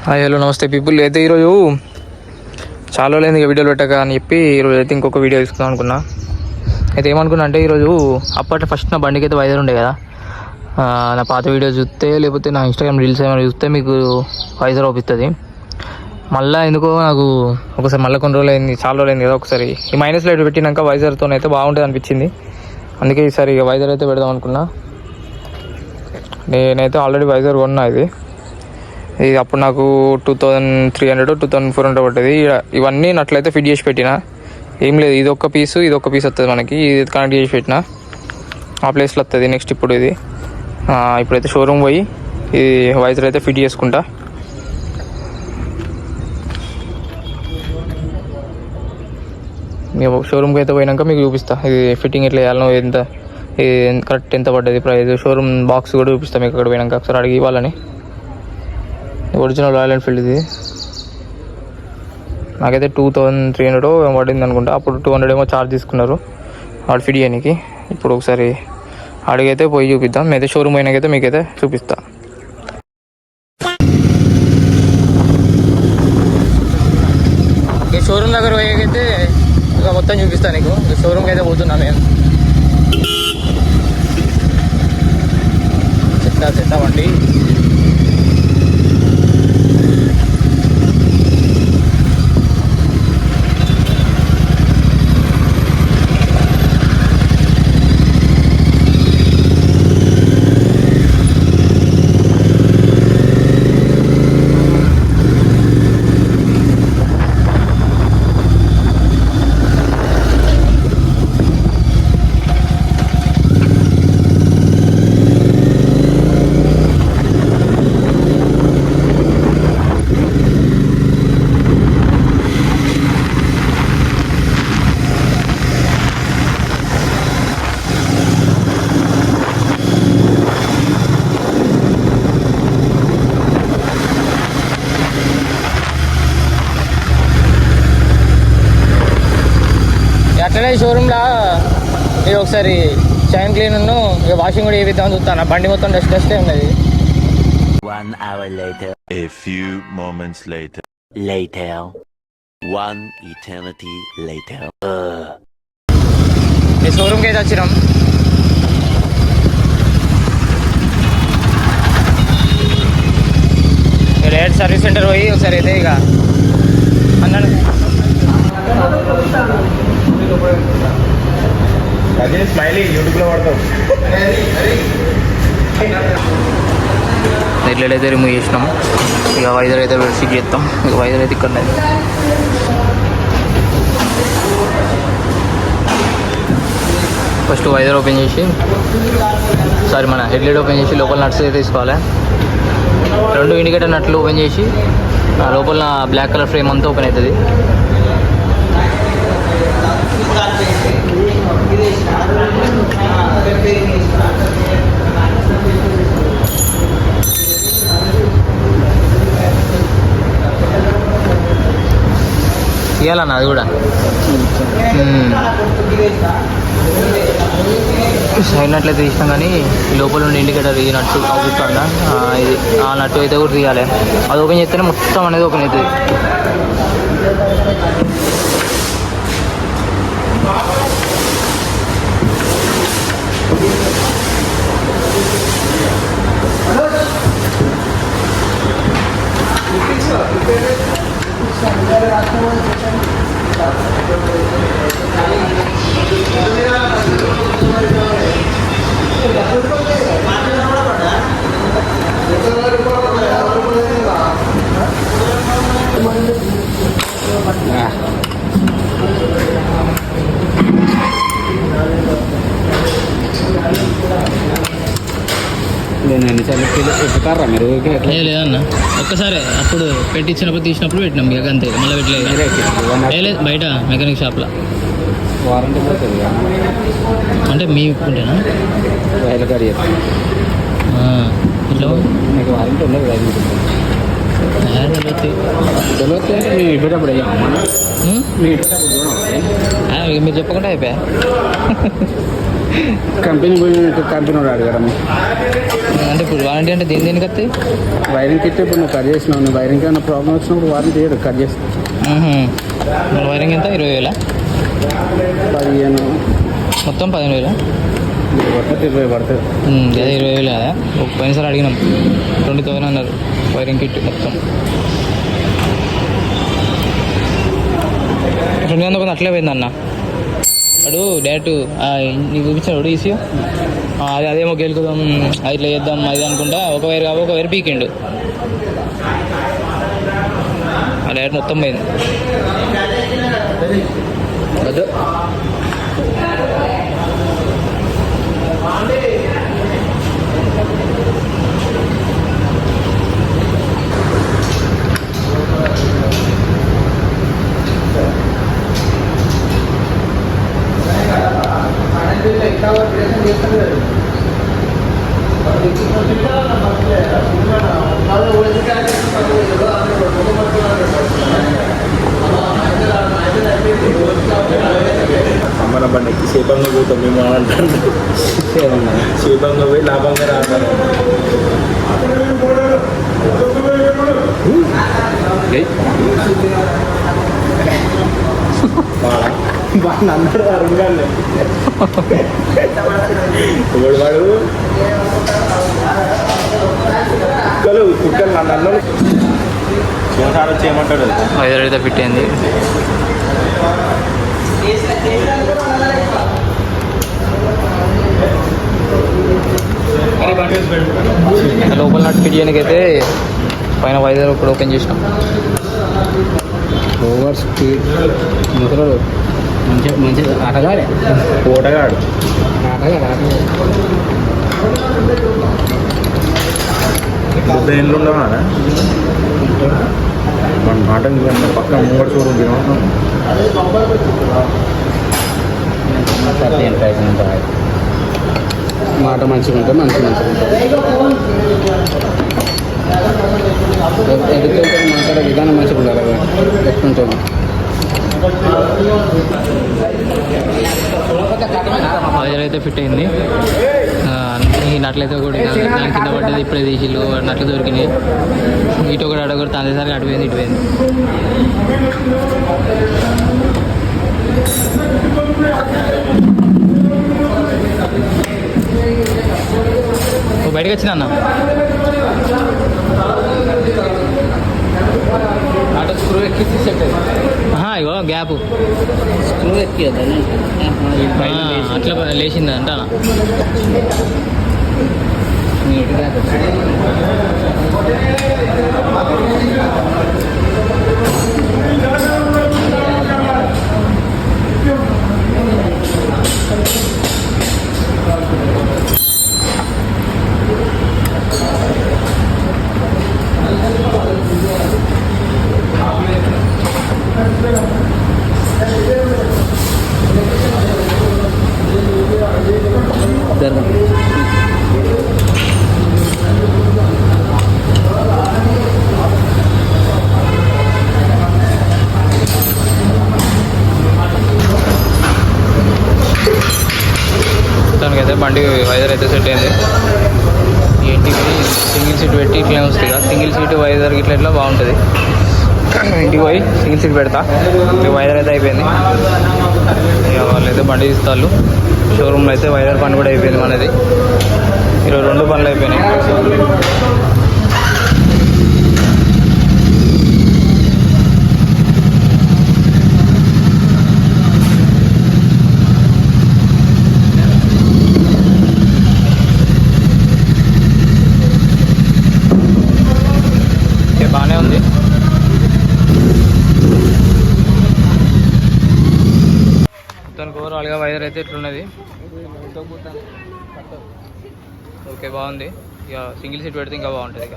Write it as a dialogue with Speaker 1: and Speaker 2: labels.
Speaker 1: Hi hello నమస్తే people. అయితే ఈరోజు చాలా లేదు ఇక వీడియోలు పెట్టక అని చెప్పి ఈరోజు అయితే ఇంకొక వీడియో తీసుకుందాం అనుకున్నా. అయితే ఏమనుకున్నా అంటే ఈరోజు అప్పట్లో ఫస్ట్ నా బండికి అయితే వైజర్ ఉండే కదా, నా పాత వీడియో చూస్తే లేకపోతే నా ఇన్స్టాగ్రామ్ రీల్స్ ఏమైనా చూస్తే మీకు వైజర్ అవుతుంది. మళ్ళీ ఎందుకో నాకు ఒకసారి మళ్ళీ కొన్ని రోజులు అయింది, చాలా రోజులు అయింది కదా, ఒకసారి ఈ మైనస్ లైట్ పెట్టినాక వైజర్తో అయితే బాగుంటుంది అనిపించింది. అందుకే ఈసారి ఇక వైజర్ అయితే పెడదాం అనుకున్నా. నేనైతే ఆల్రెడీ వైజర్ కొన్నా. ఇది అప్పుడు నాకు 2300 2400 పడ్డది. ఇవన్నీ నట్లయితే ఫిట్ చేసి పెట్టిన, ఏం లేదు, ఇది ఒక్క పీస్ వస్తుంది మనకి. ఇది కనెక్ట్ చేసి పెట్టిన ఆ ప్లేస్లో వస్తుంది. నెక్స్ట్ ఇప్పుడైతే షోరూమ్ పోయి ఈ వైజర్ అయితే ఫిట్ చేసుకుంటా. షోరూమ్కి అయితే పోయినాక మీకు చూపిస్తా ఇది ఫిట్టింగ్ ఎట్లా చేయాలనో, కరెక్ట్ ఎంత పడ్డది ప్రైస్, షోరూమ్ బాక్స్ కూడా చూపిస్తాను మీకు. అక్కడ పోయినాక ఒకసారి అడిగి ఇవ్వాలని. ఒరిజినల్ రాయల్ ఎన్ఫీల్డ్ ఇది. నాకైతే 2300 పడింది అనుకుంటా. అప్పుడు 200 ఏమో ఛార్జ్ తీసుకున్నారు వాడు ఫిట్ చేయడానికి. ఇప్పుడు ఒకసారి అడిగైతే పోయి చూపిద్దాం. అయితే షోరూమ్ అయినాకైతే మీకైతే చూపిస్తా. ఈ షోరూమ్ దగ్గర పోయాకైతే ఇక మొత్తం చూపిస్తాను నీకు. షోరూమ్కి అయితే పోతున్నాను నేను. చెప్తామండి. అట్లనే షోరూమ్లో ఇది ఒకసారి షైన్ క్లీన్ ఇక వాషింగ్ కూడా వేయిద్దామని చూస్తాను. బండి మొత్తం డస్టే ఉన్నది.
Speaker 2: 1 hour later. A few moments later. One eternity later.
Speaker 1: ఈ షోరూమ్కి అయితే వచ్చినాం. రేట్ సర్వీస్ సెంటర్ పోయి ఒకసారి అయితే ఇక అన్నాను నెట్లెట్ అయితే రిమూవ్ చేసినాం. ఇక వైజర్ అయితే ఫిట్ చేస్తాం. ఇక వైజర్ అయితే ఇక్కడ ఫస్ట్ వైజర్ ఓపెన్ చేసి మన హెడ్లైట్ ఓపెన్ చేసి లోపల నట్స్ అయితే తీసుకోవాలి. 2 ఇండికేటర్ నట్లు ఓపెన్ చేసి లోపల బ్లాక్ కలర్ ఫ్రేమ్ అంతా ఓపెన్ అవుతుంది. ఇవ్వాలన్న అది కూడా సైడ్ నట్లు అయితే తీసినాం, కానీ లోపల ఉండే ఇండికేటర్ ఈ నట్టు అవుతుందా ఇది ఆ నట్టు అయితే కూడా తీయాలి. అది ఓపెన్ చేస్తేనే మొత్తం అనేది ఓపెన్ అవుతుంది. లేదన్న ఒక్కసారి అప్పుడు పెట్టించినప్పుడు తీసినప్పుడు పెట్టినాం. ఇక అంతే, మళ్ళీ పెట్టలేదు. బయట మెకానిక్ షాప్లో
Speaker 3: వారంటీ
Speaker 1: అంటే మీ ఉంటేనా
Speaker 3: ఇట్లా మీకు వారంటీ ఉండదు మేము ఇప్పేటప్పుడు
Speaker 1: మీరు చెప్పకుండా అయిపోయా.
Speaker 3: కంపెనీ పోయిన కంపెనీ వాడు అడగడం
Speaker 1: అంటే ఇప్పుడు వారంటీ అంటే దేనికి వస్తాయి?
Speaker 3: వైరింగ్ కిట్ ఇప్పుడు నువ్వు కట్ చేసినావు, నువ్వు వైరింగ్ ఏమైనా ప్రాబ్లం వచ్చినప్పుడు వారంటీ చేయడు, కట్ చేస్తావు.
Speaker 1: వైరింగ్ ఎంత? 20,000?
Speaker 3: 15
Speaker 1: మొత్తం 15,000?
Speaker 3: పడుతుంది, 20 పడుతుంది.
Speaker 1: అదే 20,000 కదా. పోయినసారి అడిగినాం 20,000 అన్నారు వైరింగ్ కిట్ మొత్తం. 200 అట్లే పోయింది అన్న. వాడు డైరెక్ట్ నీకు చూపించాడు ఈసీ, అదేమో గెలుకుదాం ఇట్లా చేద్దాం అది అనుకుంటా ఒక వైర్ పీకిండు, ఆ డైరెక్ట్ మొత్తం పోయింది.
Speaker 3: అదే
Speaker 4: మన బండికి శేపంగా పోతాం మేము అంటారు. శేపంగా పోయి లాభంగా రావాలి. అన్నాడు అరుంగానే వాడు కుక్కలు కుక్కలు నన్ను అన్నాడు. శివసారి వచ్చి ఏమంటాడు?
Speaker 1: వైర్ అయితే ఫిట్ అయింది. లోపల నట్టు ఫిట్ చేయడానికి అయితే పైన వైర్ ఇప్పుడు ఓపెన్ చేసినాం.
Speaker 3: ఓవర్ స్పీడ్ ముసలాడు, మంచి ఆటగాడే,
Speaker 4: ఓటగాడు. ముద్ద ఇంట్లో ఉండవా మన మాట పక్క మూడు చూడు
Speaker 3: మాట మంచిగా ఉంటుంది, మంచిగా ఉంటుంది. ఎదుగుతుంటే మాట్లాడే విధానం మంచిగా ఉండాలి. ఎట్లుంటుంది
Speaker 1: వైర్ అయితే ఫిట్ అయింది. ఈ నట్లయితే కూడా దాని కింద పడ్డది, ఇప్పుడే తీసిళ్ళు నట్లు దొరికినాయి. ఇటు ఒకటి అడగొడు తందేసరికి అటుపోయింది ఇటుపోయింది. బయటకు వచ్చినా అన్న
Speaker 3: స్క్రూ ఎక్కించి సెట్
Speaker 1: ఇగో గ్యాప్
Speaker 3: స్క్రూ ఎక్కి
Speaker 1: అట్లా లేచింది అంట. మొత్తానికైతే బండి వైజర్ అయితే సెట్ అయింది. ఇంటికి సింగిల్ సీట్ పెట్టి ఇట్లా వస్తుంది కదా, సింగిల్ సీట్ వైజర్ ఇట్లా ఇట్లా బాగుంటుంది. ఇంటికి పోయి సింగిల్ సీట్ పెడతా. ఇక వైజర్ అయితే అయిపోయింది. ఇక వాళ్ళైతే బండి తీస్తారు. షోరూమ్లో అయితే వైజర్ పని కూడా అయిపోయింది మనది. ఈరోజు 2 పనులు అయిపోయినాయి. బాగానే ఉంది. మొత్తానికి ఓవరాల్గా వైజర్ అయితే ఇట్లున్నది. ఓకే బాగుంది. ఇక సింగిల్ సీట్ పెడితే ఇంకా బాగుంటుంది. ఇక